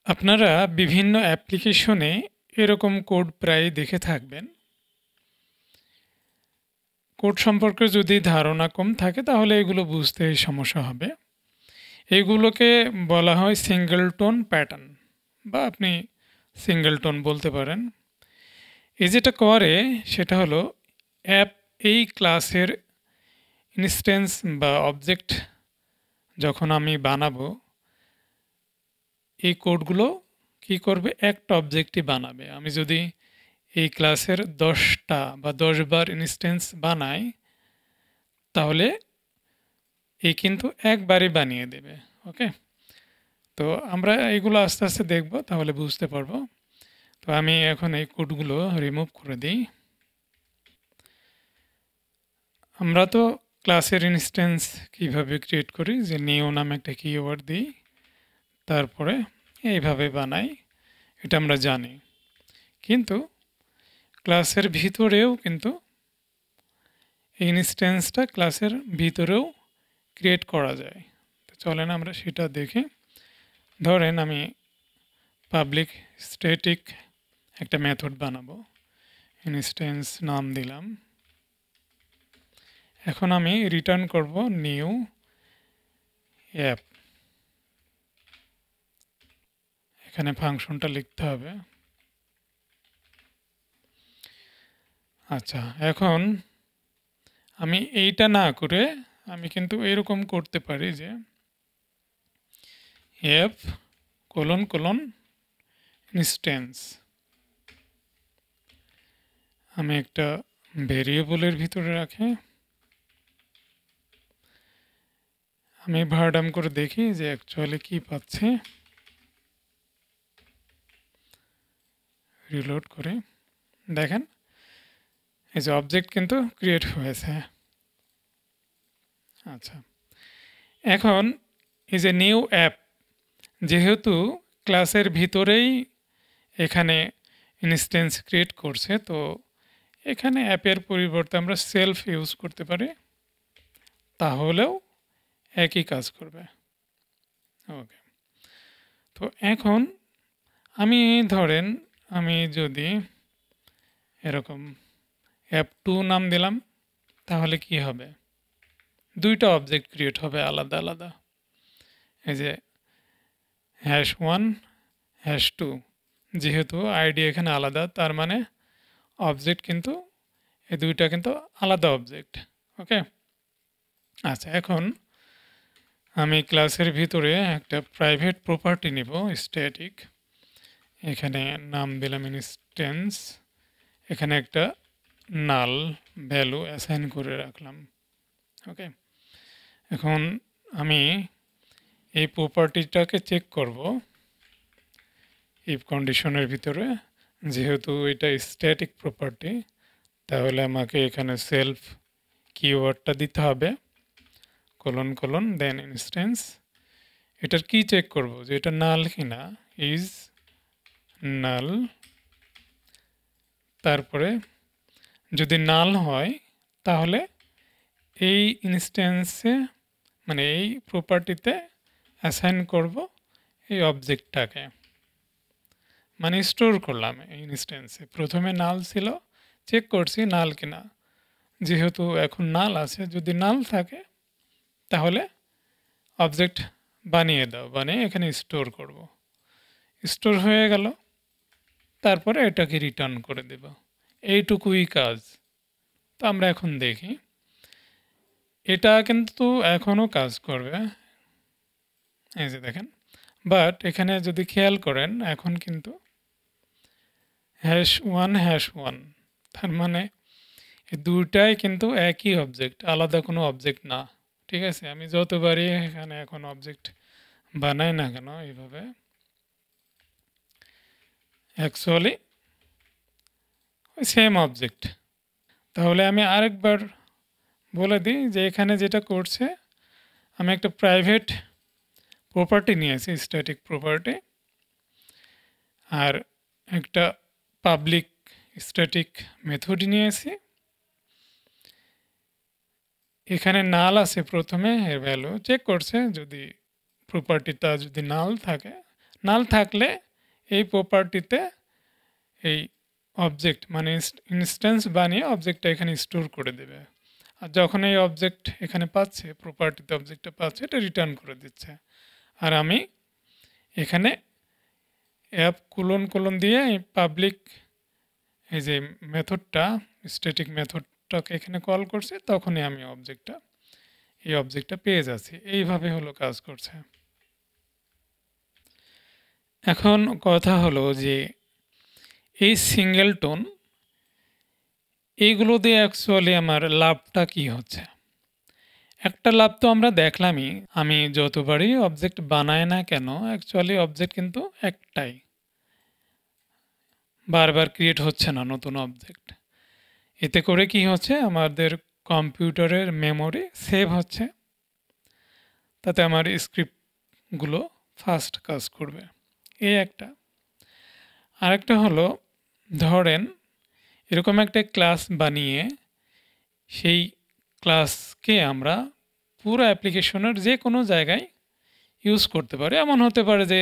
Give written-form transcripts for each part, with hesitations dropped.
আপনারা বিভিন্ন অ্যাপ্লিকেশনে এরকম কোড প্রায় দেখে থাকবেন। কোড সম্পর্কে যদি ধারণা কম থাকে তাহলে এগুলো বুঝতে সমস্যা হবে। এগুলোকে বলা হয় সিঙ্গেলটন প্যাটার্ন বা আপনি সিঙ্গেলটন বলতে পারেন। যেটা করে সেটা হলো অ্যাপ এই ক্লাসের ইনস্ট্যান্স বা অবজেক্ট যখন আমি বানাবো, এই কোডগুলো কি করবে, একটা অবজেক্টই বানাবে। আমি যদি এই ক্লাসের 10টা বা 10 বার ইনস্ট্যান্স বানাই তাহলে এই কিন্তু একবারই বানিয়ে দেবে। ওকে, তো আমরা এগুলো আস্তে আস্তে দেখব, তাহলে বুঝতে পারবো। তো আমি এখন এই কোডগুলো রিমুভ করে দিই। আমরা তো ক্লাসের ইনস্ট্যান্স কিভাবে ক্রিয়েট করি, যে নিউ নামে একটা কিওয়ার্ড দিই, তারপরে এইভাবে বানাই, এটা আমরা জানি। কিন্তু ক্লাসের ভিতরেও কিন্তু এই ইনস্ট্যান্সটা ক্লাসের ভিতরেও ক্রিয়েট করা যায়। তো চলেন আমরা সেটা দেখি। ধরেন আমি পাবলিক স্ট্যাটিক একটা মেথড বানাবো, ইনস্ট্যান্স নাম দিলাম। এখন আমি রিটার্ন করব নিউ অ্যাপ। এখানে ফাংশনটা লিখতে হবে। আচ্ছা, এখন আমি এইটা না করে আমি কিন্তু এরকম করতে পারি যে অ্যাপ কোলন কোলন ইনস্ট্যান্স। আমি একটা ভেরিয়েবলের ভিতরে রাখি। আমি ভার্ডাম করে দেখি যে অ্যাকচুয়ালি কি পাচ্ছি। রিলোড করে দেখেন এই যে অবজেক্ট কিন্তু ক্রিয়েট হয়েছে। আচ্ছা, এখন এই যে নিউ অ্যাপ, যেহেতু ক্লাসের ভিতরেই এখানে ইনস্ট্যান্স ক্রিয়েট করছে, তো এখানে অ্যাপের পরিবর্তে আমরা সেলফ ইউজ করতে পারি, তাহলেও একই কাজ করবে। ওকে, তো এখন আমি ধরেন আমি যদি এরকম অ্যাপ 2 নাম দিলাম, তাহলে কি হবে, দুইটা অবজেক্ট ক্রিয়েট হবে আলাদা আলাদা। এই যে #1 #2, যেহেতু আইডি এখানে আলাদা, তার মানে অবজেক্ট কিন্তু এই দুইটা কিন্তু আলাদা অবজেক্ট। ওকে, আচ্ছা, এখন আমি ক্লাসের ভিতরে একটা প্রাইভেট প্রপার্টি নিব স্ট্যাটিক। এখানে নাম দিলাম ইনস্ট্যান্স। এখানে একটা নাল ভ্যালু অ্যাসাইন করে রাখলাম। ওকে, এখন আমি এই প্রপার্টিটাকে চেক করব ইফ কন্ডিশনের ভিতরে। যেহেতু এটা স্ট্যাটিক প্রপার্টি, তাহলে আমাকে এখানে সেলফ কিওয়ার্ডটা দিতে হবে, কোলন কোলন দেন ইনস্ট্যান্স। এটার কি চেক করব যে এটা নাল কিনা, ইজ নাল। তারপরে যদি নাল হয় তাহলে এই ইনস্ট্যান্সে মানে এই প্রপার্টিতে অ্যাসাইন করব এই অবজেক্টটাকে, মানে স্টোর করলাম এই ইনস্ট্যান্সে। প্রথমে নাল ছিল, চেক করছি নাল কিনা, যেহেতু এখন নাল আছে, যদি নাল থাকে তাহলে অবজেক্ট বানিয়ে দাও, বানিয়ে এখানে স্টোর করব। স্টোর হয়ে গেল, তারপরে এটাকে রিটার্ন করে দেব। এইটুকুই কাজ। তো আমরা এখন দেখি, এটা কিন্তু এখনও কাজ করবে, এই যে দেখেন। বাট এখানে যদি খেয়াল করেন, এখন কিন্তু #1 তার মানে এই দুইটাই কিন্তু একই অবজেক্ট, আলাদা কোনো অবজেক্ট না। ঠিক আছে, আমি যতবারই এখানে এখন অবজেক্ট বানাই না কেন এইভাবে, অ্যাকচুয়ালি ওই সেম অবজেক্ট। তাহলে আমি আরেকবার বলে দিই যে এখানে যেটা করছে, আমি একটা প্রাইভেট প্রপার্টি নিয়েছি স্ট্যাটিক প্রপার্টি, আর একটা পাবলিক স্ট্যাটিক মেথড নিয়েছি। এখানে নাল আছে, প্রথমে এর ভ্যালু চেক করছে, যদি প্রপার্টিটা যদি নাল থাকে, নাল থাকলে এই প্রপার্টিতে এই অবজেক্ট মানে ইনস্ট্যান্স বানিয়ে অবজেক্টটা এখানে স্টোর করে দেবে। আর যখন এই অবজেক্ট এখানে পাচ্ছে, প্রপার্টিতে অবজেক্টটা পাচ্ছে, এটা রিটার্ন করে দিচ্ছে। আর আমি এখানে অ্যাপ কোলন দিয়ে এই পাবলিক এই যে মেথডটা, স্ট্যাটিক মেথডটাকে এখানে কল করছি, তখনই আমি এই অবজেক্টটা পেয়ে যাচ্ছি। এইভাবে হলো কাজ করছে। এখন কথা হলো যে এই সিঙ্গেলটন এইগুলো দিয়ে অ্যাকচুয়ালি আমার লাভটা কি হচ্ছে। একটা লাভ তো আমরা দেখলামই, আমি যতবারই অবজেক্ট বানাই না কেন অ্যাকচুয়ালি অবজেক্ট কিন্তু একটাই, বারবার ক্রিয়েট হচ্ছে না নতুন অবজেক্ট। এতে করে কি হচ্ছে, আমাদের কম্পিউটারের মেমোরি সেভ হচ্ছে, তাতে আমার স্ক্রিপ্টগুলো ফাস্ট কাজ করবে। এই একটা। আরেকটা হলো, ধরেন এরকম একটা ক্লাস বানিয়ে সেই ক্লাসকে আমরা পুরো অ্যাপ্লিকেশনের যে কোনো জায়গায় ইউজ করতে পারি। এমন হতে পারে যে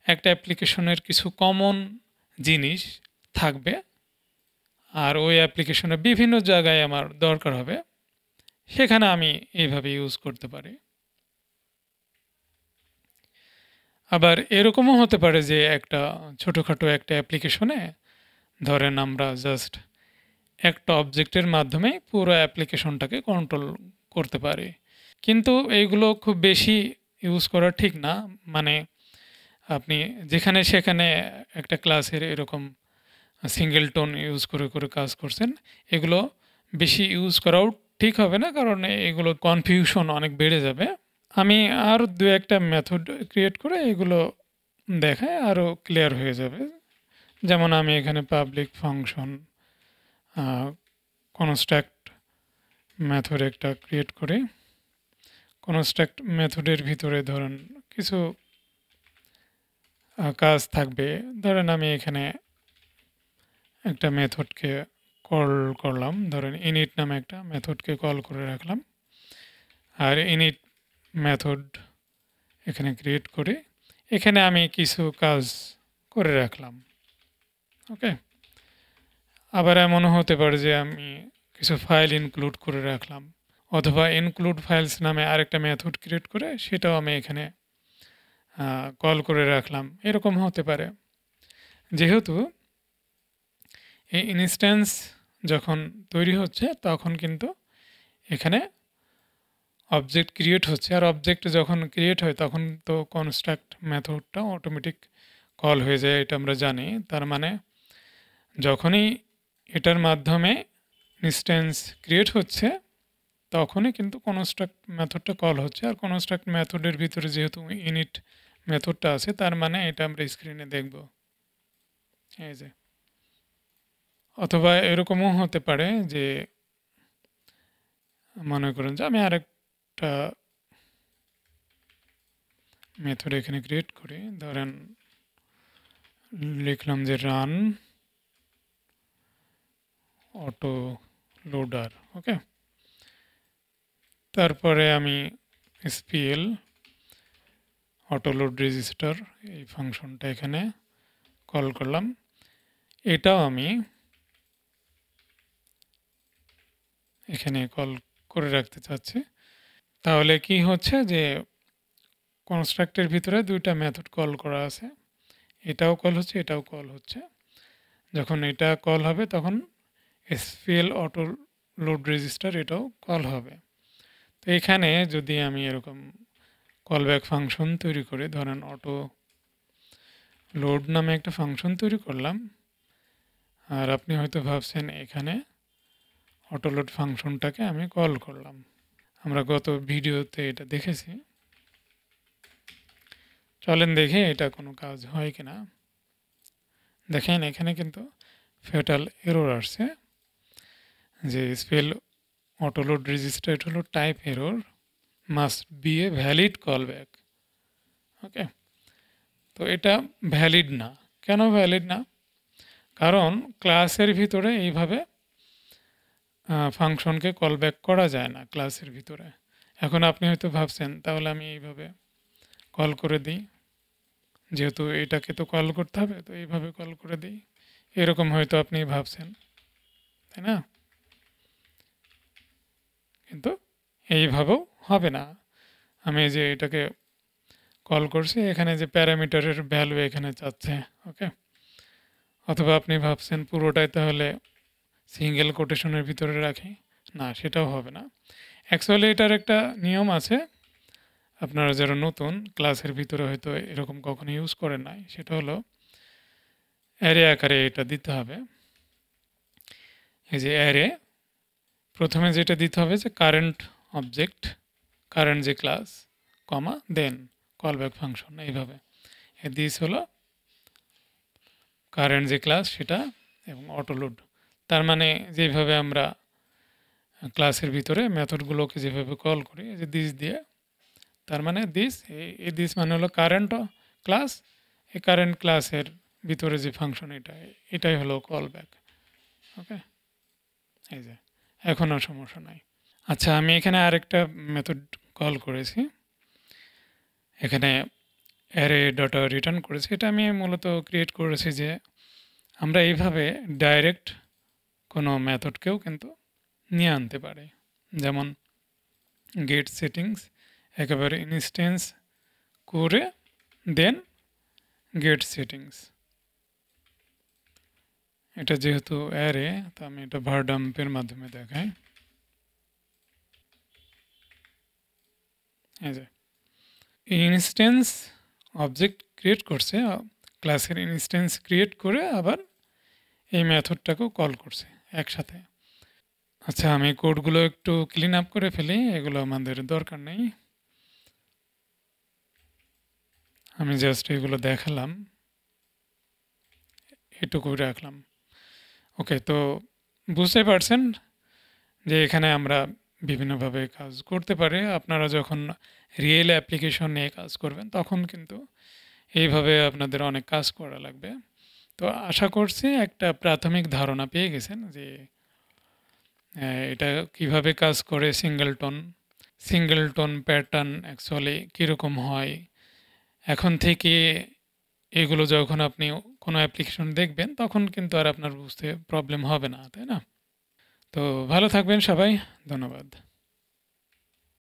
একটা অ্যাপ্লিকেশনের কিছু কমন জিনিস থাকবে, আর ওই অ্যাপ্লিকেশনের বিভিন্ন জায়গায় আমার দরকার হবে, সেখানে আমি এইভাবে ইউজ করতে পারি। আবার এরকমও হতে পারে যে একটা ছোটোখাটো একটা অ্যাপ্লিকেশনে ধরেন আমরা জাস্ট একটা অবজেক্টের মাধ্যমে পুরো অ্যাপ্লিকেশনটাকে কন্ট্রোল করতে পারি। কিন্তু এইগুলো খুব বেশি ইউজ করা ঠিক না। মানে আপনি যেখানে সেখানে একটা ক্লাসের এরকম সিঙ্গেলটন ইউজ করে কাজ করছেন, এগুলো বেশি ইউজ করাও ঠিক হবে না, কারণ এগুলো কনফিউশন অনেক বেড়ে যাবে। আমি আর দু একটা মেথড ক্রিয়েট করে এগুলো দেখায় আরও ক্লিয়ার হয়ে যাবে। যেমন আমি এখানে পাবলিক ফাংশন কনস্ট্রাক্ট মেথড একটা ক্রিয়েট করি। কনস্ট্রাক্ট মেথডের ভিতরে ধরেন কিছু কাজ থাকবে। ধরেন আমি এখানে একটা মেথডকে কল করলাম, ধরেন ইনিট নামে একটা মেথডকে কল করে রাখলাম, আর ইনিট মেথড এখানে ক্রিয়েট করে এখানে আমি কিছু কাজ করে রাখলাম। ওকে। আবার এমনও হতে পারে যে আমি কিছু ফাইল ইনক্লুড করে রাখলাম, অথবা ইনক্লুড ফাইলস নামে আরেকটা মেথড ক্রিয়েট করে সেটাও আমি এখানে কল করে রাখলাম। এরকম হতে পারে। যেহেতু এই ইনস্ট্যান্স যখন তৈরি হচ্ছে তখন কিন্তু এখানে অবজেক্ট ক্রিয়েট হচ্ছে, আর অবজেক্ট যখন ক্রিয়েট হয় তখন তো কনস্ট্রাক্ট মেথডটা অটোমেটিক কল হয়ে যায়, এটা আমরা জানি। তার মানে যখনই এটার মাধ্যমে ইনস্ট্যান্স ক্রিয়েট হচ্ছে তখনই কিন্তু কনস্ট্রাক্ট মেথডটা কল হচ্ছে। আর কনস্ট্রাক্ট মেথডের ভিতরে যেহেতু ইনিট মেথডটা আছে, তার মানে এটা আমরা স্ক্রিনে দেখব। এই যে, অথবা এরকমও হতে পারে যে মনে করেন যে আমি আরেকটা মেথড এখানে ক্রিয়েট করি, ধরেন লিখলাম যে রান অটো লোডার। ওকে। তারপরে আমি এসপিএল অটো লোড রেজিস্টার এই ফাংশনটা এখানে কল করলাম। এটাও আমি এখানে কল করে রাখতে চাচ্ছি। তাহলে কি হচ্ছে যে কনস্ট্রাক্টের ভিতরে দুইটা মেথড কল করা আছে, এটাও কল হচ্ছে, এটাও কল হচ্ছে। যখন এটা কল হবে তখন এসপিএল অটো লোড রেজিস্টার এটাও কল হবে। তো এখানে যদি আমি এরকম কলব্যাক ফাংশন তৈরি করি, ধরেন অটো লোড নামে একটা ফাংশন তৈরি করলাম, আর আপনি হয়তো ভাবছেন এখানে অটো লোড ফাংশনটাকে আমি কল করলাম। আমরা গত ভিডিওতে এটা দেখেছি। চলেন দেখে এটা কোনো কাজ হয় কিনা। দেখেন এখানে কিন্তু ফ্যাটাল এরর আসছে যে স্পেল অটো লোড রেজিস্টার, এটা হলো type error, must be a valid call back. Okay. তো এটা ভ্যালিড না। কেন ভ্যালিড না? কারণ ক্লাসের ভিতরে এইভাবে ফাংশনকে কল ব্যাক করা যায় না ক্লাসের ভিতরে। এখন আপনি হয়তো ভাবছেন তাহলে আমি এইভাবে কল করে দিই, যেহেতু এটাকে তো কল করতে হবে, তো এইভাবে কল করে দিই। এরকম হয়তো আপনি ভাবছেন, তাই না? কিন্তু এইভাবেও হবে না। আমি যে এটাকে কল করছি, এখানে যে প্যারামিটারের ভ্যালু এখানে চাচ্ছে, ওকে। অথবা আপনি ভাবছেন পুরোটাই তাহলে সিঙ্গেল কোটেশনের ভিতরে রাখি, না সেটাও হবে না। অ্যাকচুয়ালি এটার একটা নিয়ম আছে, আপনারা যারা নতুন ক্লাসের ভিতরে হয়তো এরকম কখনো ইউজ করেন নাই, সেটা হলো অ্যারে আকারে এটা দিতে হবে। এই যে অ্যারে, প্রথমে যেটা দিতে হবে যে কারেন্ট অবজেক্ট, কারেন্ট যে ক্লাস, কমা দেন কলব্যাক ফাংশন, এইভাবে দিস হলো কারেন্ট যে ক্লাস সেটা, এবং অটোলোড। তার মানে যেভাবে আমরা ক্লাসের ভিতরে মেথডগুলোকে যেভাবে কল করি, এই যে দিস দিয়ে, তার মানে দিস, এই দিস মানে হলো কারেন্ট ক্লাস, এই কারেন্ট ক্লাসের ভিতরে যে ফাংশন এটাই হলো কল ব্যাক, ওকে। এই যে এখন আর সমস্যা নাই। আচ্ছা, আমি এখানে আরেকটা মেথড কল করেছি, এখানে অ্যারে ডটা রিটার্ন করেছি। এটা আমি মূলত ক্রিয়েট করেছি যে আমরা এইভাবে ডাইরেক্ট কোনো মেথডকেও কিন্তু নিয়ে আনতে পারি। যেমন গেট সেটিংস একেবারে ইনস্ট্যান্স করে দেন গেট সেটিংস। এটা যেহেতু অ্যারে, তো আমি এটা var ডাম্পের মাধ্যমে দেখাই। এই যে ইনস্ট্যান্স অবজেক্ট ক্রিয়েট করছে, ক্লাসের ইনস্ট্যান্স ক্রিয়েট করে আবার এই মেথডটাকেও কল করছে একসাথে। আচ্ছা, আমি কোডগুলো একটু ক্লিন আপ করে ফেলি, এগুলো আমাদের দরকার নেই। আমি জাস্ট এগুলো দেখালাম, এটুকুই রাখলাম। ওকে, তো বুঝতে পারছেন যে এখানে আমরা বিভিন্নভাবে কাজ করতে পারি। আপনারা যখন রিয়েল অ্যাপ্লিকেশন নিয়ে কাজ করবেন তখন কিন্তু এইভাবে আপনাদের অনেক কাজ করা লাগবে। তো আশা করছি একটা প্রাথমিক ধারণা পেয়ে গেছেন যে এটা কিভাবে কাজ করে। সিঙ্গেলটন প্যাটার্ন অ্যাকচুয়ালি কীরকম হয়, এখন থেকে এগুলো যখন আপনি কোনো অ্যাপ্লিকেশন দেখবেন তখন কিন্তু আর আপনার বুঝতে প্রবলেম হবে না, তাই না? তো ভালো থাকবেন সবাই, ধন্যবাদ।